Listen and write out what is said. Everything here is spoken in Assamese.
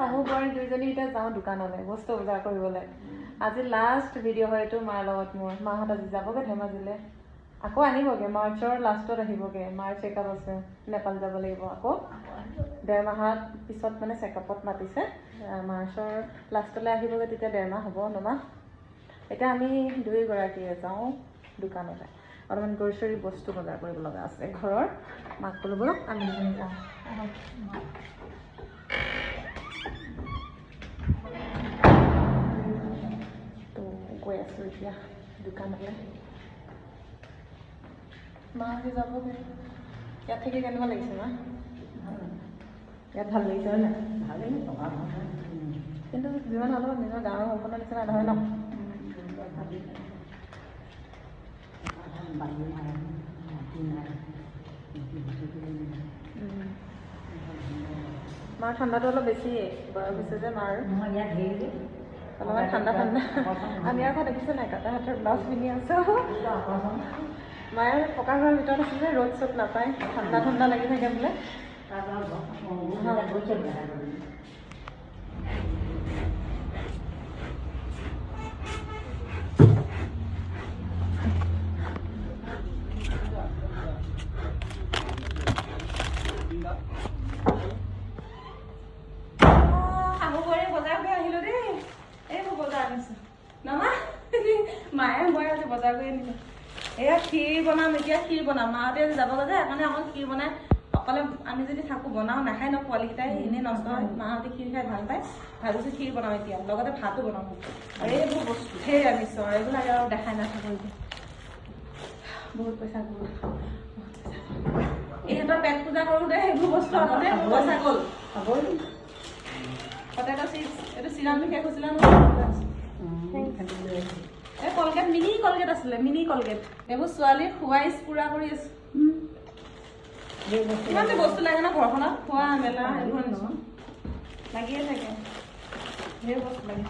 শাহু বোৱাৰী দুইজনী এতিয়া যাওঁ দোকানলৈ বস্তু বজাৰ কৰিবলৈ আজি লাষ্ট ভিডিঅ' হয় এইটো মাৰ লগত মোৰ মাহঁত আজি যাবগৈ ধেমাজিলৈ আকৌ আনিবগৈ মাৰ্চৰ লাষ্টত আহিবগৈ মাৰ চেকআপ আছে নেপাল যাব লাগিব আকৌ 1.5 মাহৰ পিছত মানে চেকআপত মাতিছে মাৰ্চৰ লাষ্টলৈ আহিবগৈ তেতিয়া 1.5 মাহ হ'ব নমাহ এতিয়া আমি দুয়োগৰাকীয়ে যাওঁ দোকানলৈ অলপমান গ্ৰচাৰী বস্তু বজাৰ কৰিব লগা আছে ঘৰৰ মাক ক'লো ব'লক আমি দুজনী যাওঁ তো গৈ আছোঁ এতিয়া দোকানলৈ মা আজি যাবগৈ ইয়াত থাকি কেনেকুৱা লাগিছে মা ইয়াত ভাল লাগিছে হয় নাই ভালেই টকা কিন্তু যিমান হ'লেও নিজৰ গাঁৱৰ ঘৰখনৰ নিচিনা নহয় ন মাৰ ঠাণ্ডাটো অলপ বেছিয়ে বয়স হৈছে যে মাৰ অলপমান ঠাণ্ডা আমি আকৌ দেখিছে নাই কাটা হাতৰ ব্লাউজ পিন্ধি আছোঁ মায়ে পকা ঘৰৰ ভিতৰত আছে যে ৰ'দ চ'দ নাপায় ঠাণ্ডা লাগি থাকে বোলে মায়ে মই আজি বজাৰ কৰি আনিলোঁ এয়া ক্ষীৰ বনাম এতিয়া ক্ষীৰ বনাম মাহঁতে আজি যাব যে সেইকাৰণে অকল ক্ষীৰ বনাই অকলে আমি যদি থাকোঁ বনাওঁ নাখায় ন পোৱালীকেইটাই এনেই নষ্ট হয় মাহঁতে ক্ষীৰ খাই ভাল পায় ভাবিছোঁ ক্ষীৰ বনাম এতিয়া লগতে ভাতো বনাম আৰু এইবোৰ বস্তু ধেৰ আনিছোঁ আৰু এইবিলাক আৰু দেখাই নাথাকোঁ এতিয়া বহুত পইচা গ'ল ইহঁতৰ পেট পূজা কৰোঁতে সেইবোৰ বস্তু আনোতে মোৰ পইচা গ'ল পটেটো চিপছ এইটো চিৰামি শেষ হৈছিলে নহয় এই কলগেট মিনি কলগেট আছিলে মিনি কলগেট এইবোৰ ছোৱালীৰ খুৱাইছ পুৰা কৰি আছে কিমান যে বস্তু লাগে ন ঘৰখনত খোৱা মেলা এইবোৰ লাগিয়ে থাকে ধেৰ বস্তু লাগে